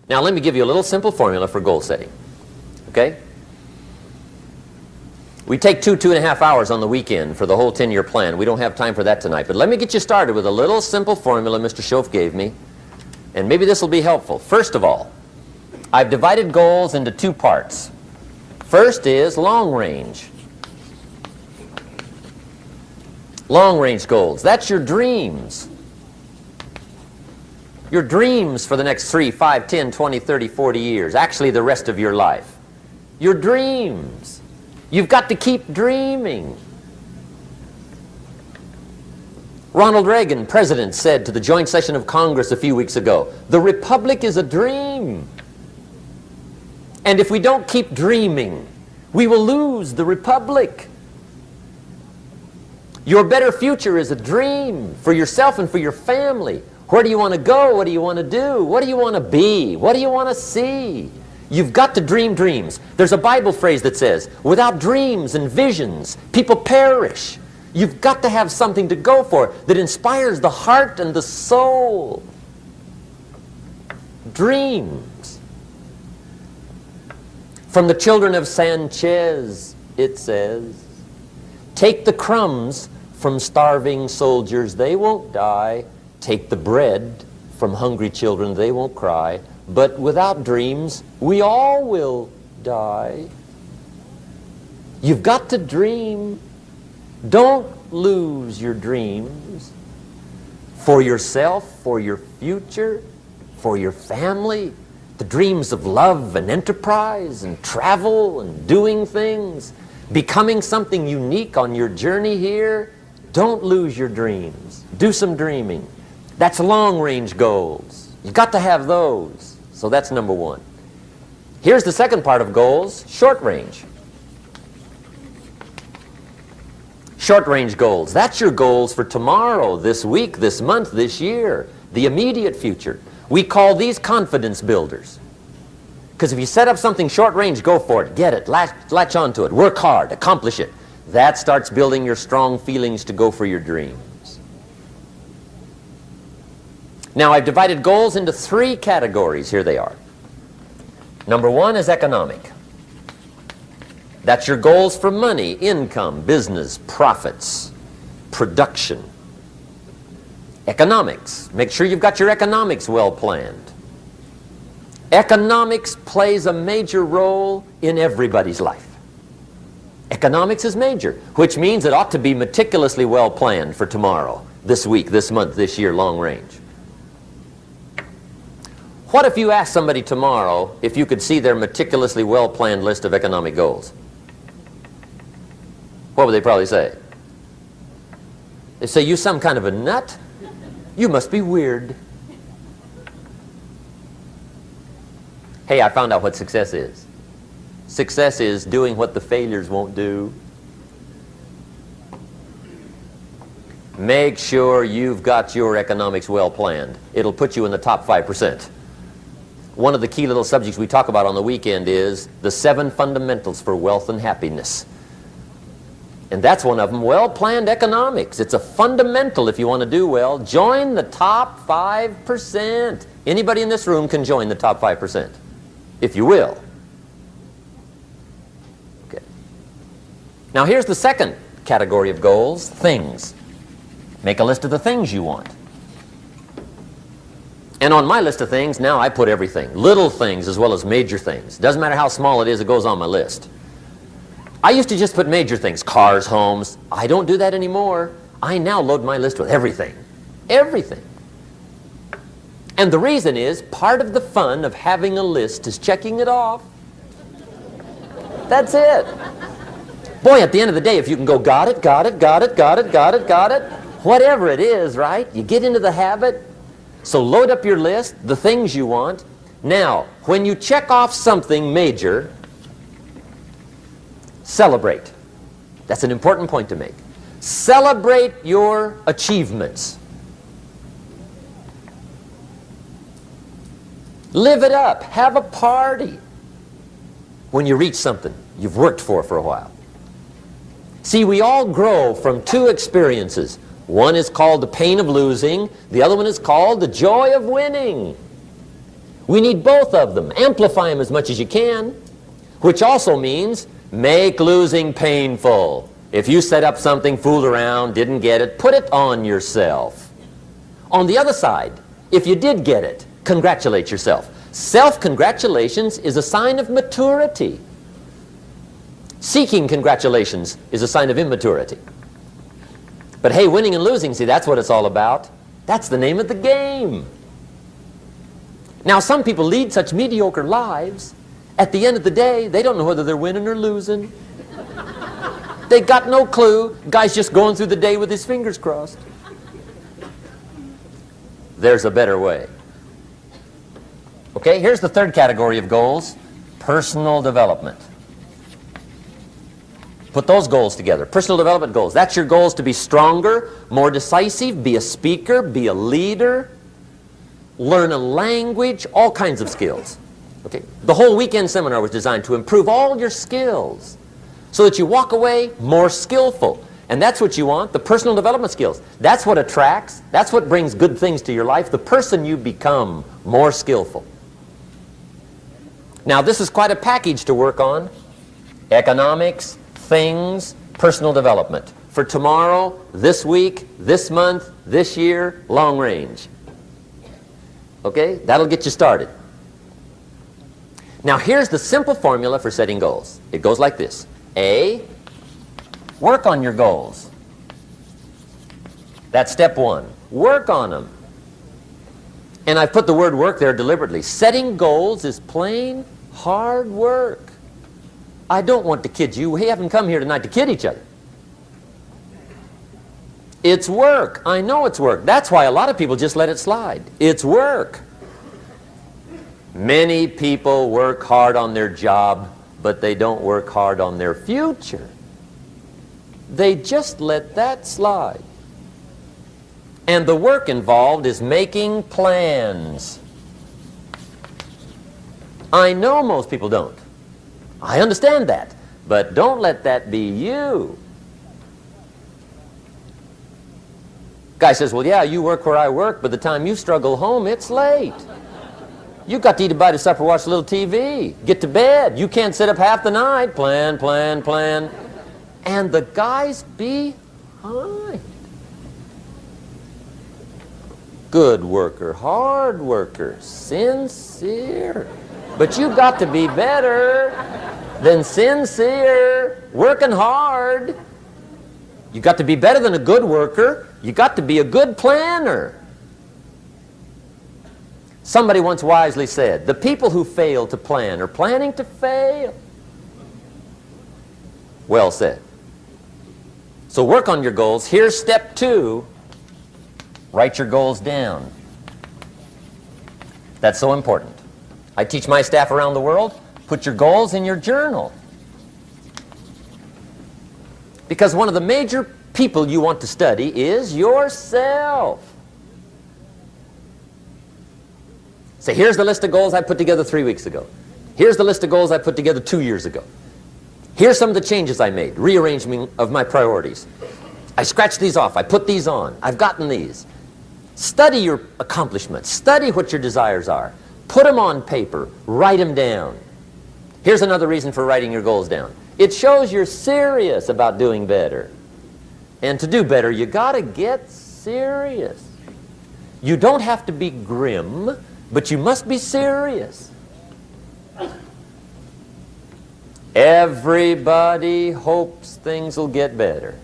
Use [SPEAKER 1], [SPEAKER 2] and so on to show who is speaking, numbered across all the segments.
[SPEAKER 1] Now let me give you a little simple formula for goal setting. Okay? We take 2.5 hours on the weekend for the whole 10-year plan. We don't have time for that tonight. But let me get you started with a little simple formula Mr. Schoaf gave me. And maybe this will be helpful. First of all, I've divided goals into 2 parts. First is long range. Long range goals. That's your dreams. Your dreams for the next 3, 5, 10, 20, 30, 40 years. Actually, the rest of your life. Your dreams. You've got to keep dreaming. Ronald Reagan, president, said to the joint session of Congress a few weeks ago, "The Republic is a dream. And if we don't keep dreaming, we will lose the Republic." Your better future is a dream for yourself and for your family. Where do you want to go? What do you want to do? What do you want to be? What do you want to see? You've got to dream dreams. There's a Bible phrase that says, without dreams and visions, people perish. You've got to have something to go for that inspires the heart and the soul. Dreams. From the children of Sanchez, it says, take the crumbs from starving soldiers, they won't die. Take the bread from hungry children, they won't cry. But without dreams, we all will die. You've got to dream. Don't lose your dreams for yourself, for your future, for your family. The dreams of love and enterprise and travel and doing things, becoming something unique on your journey here. Don't lose your dreams. Do some dreaming. That's long-range goals. You've got to have those. So that's number 1. Here's the second part of goals, short range. Short-range goals. That's your goals for tomorrow, this week, this month, this year, the immediate future. We call these confidence builders. Because if you set up something short-range, go for it, get it, latch onto it, work hard, accomplish it. That starts building your strong feelings to go for your dreams. Now, I've divided goals into 3 categories. Here they are. Number 1 is economic. That's your goals for money, income, business, profits, production. Economics. Make sure you've got your economics well planned. Economics plays a major role in everybody's life. Economics is major, which means it ought to be meticulously well planned for tomorrow, this week, this month, this year, long range. What if you asked somebody tomorrow if you could see their meticulously well-planned list of economic goals? What would they probably say? They'd say, you some kind of a nut? You must be weird. Hey, I found out what success is. Success is doing what the failures won't do. Make sure you've got your economics well planned. It'll put you in the top 5%. One of the key little subjects we talk about on the weekend is the 7 fundamentals for wealth and happiness. And that's one of them, well-planned economics. It's a fundamental if you want to do well. Join the top 5%. Anybody in this room can join the top 5%, if you will. Okay. Now here's the second category of goals, things. Make a list of the things you want. And on my list of things, now I put everything. Little things as well as major things. Doesn't matter how small it is, it goes on my list. I used to just put major things, cars, homes. I don't do that anymore. I now load my list with everything. Everything. And the reason is, part of the fun of having a list is checking it off. That's it. Boy, at the end of the day, if you can go, got it, got it, got it, got it, got it, got it, whatever it is, right? You get into the habit. So load up your list, the things you want. Now, when you check off something major, celebrate. That's an important point to make. Celebrate your achievements. Live it up. Have a party when you reach something you've worked for a while. See, we all grow from 2 experiences. One is called the pain of losing. The other one is called the joy of winning. We need both of them. Amplify them as much as you can, which also means make losing painful. If you set up something, fooled around, didn't get it, put it on yourself. On the other side, if you did get it, congratulate yourself. Self-congratulations is a sign of maturity. Seeking congratulations is a sign of immaturity. But hey, winning and losing, see, that's what it's all about. That's the name of the game. Now, some people lead such mediocre lives, at the end of the day, they don't know whether they're winning or losing. They got no clue. Guy's just going through the day with his fingers crossed. There's a better way. Okay, here's the third category of goals, personal development. Put those goals together. Personal development goals. That's your goals to be stronger, more decisive, be a speaker, be a leader, learn a language, all kinds of skills. Okay? The whole weekend seminar was designed to improve all your skills so that you walk away more skillful. And that's what you want, the personal development skills. That's what attracts, that's what brings good things to your life, the person you become more skillful. Now, this is quite a package to work on. Economics, things, personal development. For tomorrow, this week, this month, this year, long range. Okay? That'll get you started. Now, here's the simple formula for setting goals. It goes like this. A, work on your goals. That's step one. Work on them. And I've put the word work there deliberately. Setting goals is plain hard work. I don't want to kid you. We haven't come here tonight to kid each other. It's work. I know it's work. That's why a lot of people just let it slide. It's work. Many people work hard on their job, but they don't work hard on their future. They just let that slide. And the work involved is making plans. I know most people don't. I understand that. But don't let that be you. Guy says, well, yeah, you work where I work. By the time you struggle home, it's late. You got to eat a bite of supper, watch a little TV, get to bed. You can't sit up half the night. Plan, plan, plan. And the guy's behind. Good worker, hard worker, sincere. But you got to be better than sincere, working hard. You got to be better than a good worker. You got to be a good planner. Somebody once wisely said, the people who fail to plan are planning to fail. Well said. So work on your goals. Here's step two. Write your goals down. That's so important. I teach my staff around the world, put your goals in your journal. Because one of the major people you want to study is yourself. Say, here's the list of goals I put together 3 weeks ago. Here's the list of goals I put together 2 years ago. Here's some of the changes I made, rearrangement of my priorities. I scratched these off, I put these on, I've gotten these. Study your accomplishments, study what your desires are. Put them on paper, write them down. Here's another reason for writing your goals down. It shows you're serious about doing better. And to do better, you got to get serious. You don't have to be grim, but you must be serious. Everybody hopes things will get better.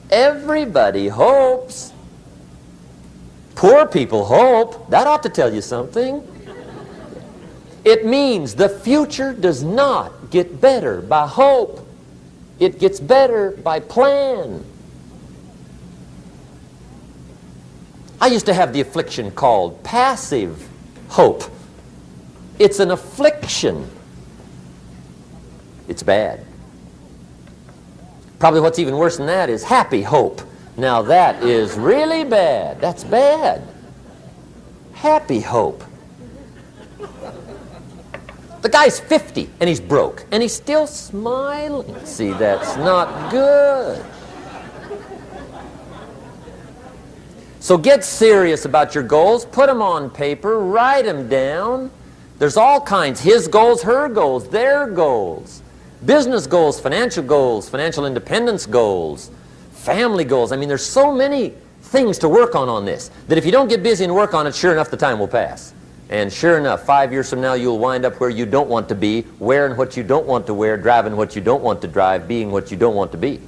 [SPEAKER 1] Everybody hopes. Poor people hope. That ought to tell you something. It means the future does not get better by hope. It gets better by plan. I used to have the affliction called passive hope. It's an affliction. It's bad. Probably what's even worse than that is happy hope. Now that is really bad. That's bad. Happy hope. The guy's 50 and he's broke and he's still smiling. See, that's not good. So get serious about your goals. Put them on paper. Write them down. There's all kinds. His goals, her goals, their goals. Business goals, financial independence goals, family goals. I mean, there's so many things to work on this that if you don't get busy and work on it, sure enough, the time will pass. And sure enough, 5 years from now, you'll wind up where you don't want to be, wearing what you don't want to wear, driving what you don't want to drive, being what you don't want to be.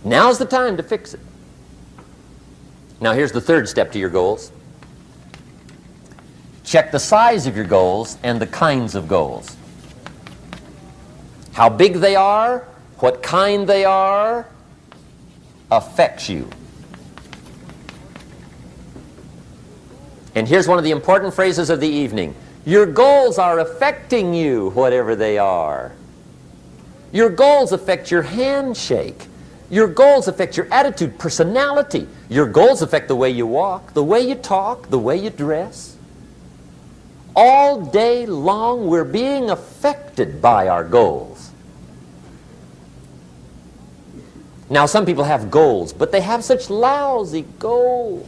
[SPEAKER 1] Now's the time to fix it. Now, here's the third step to your goals. Check the size of your goals and the kinds of goals. How big they are, what kind they are, affects you. And here's one of the important phrases of the evening. Your goals are affecting you, whatever they are. Your goals affect your handshake. Your goals affect your attitude, personality. Your goals affect the way you walk, the way you talk, the way you dress. All day long, we're being affected by our goals. Now, some people have goals, but they have such lousy goals.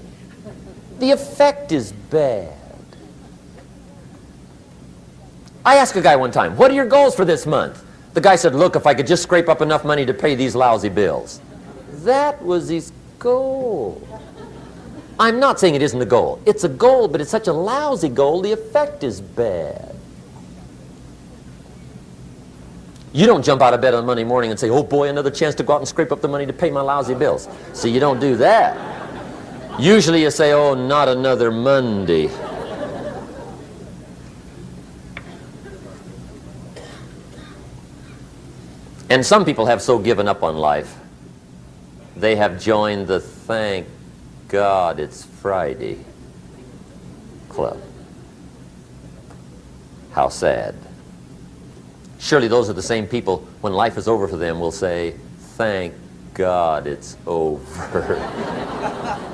[SPEAKER 1] The effect is bad. I asked a guy one time, what are your goals for this month? The guy said, look, if I could just scrape up enough money to pay these lousy bills. That was his goal. I'm not saying it isn't a goal. It's a goal, but it's such a lousy goal, the effect is bad. You don't jump out of bed on Monday morning and say, oh boy, another chance to go out and scrape up the money to pay my lousy bills. See, you don't do that. Usually you say, oh, not another Monday. And some people have so given up on life, they have joined the thank God it's Friday club. How sad. Surely those are the same people, when life is over for them, will say, thank God it's over.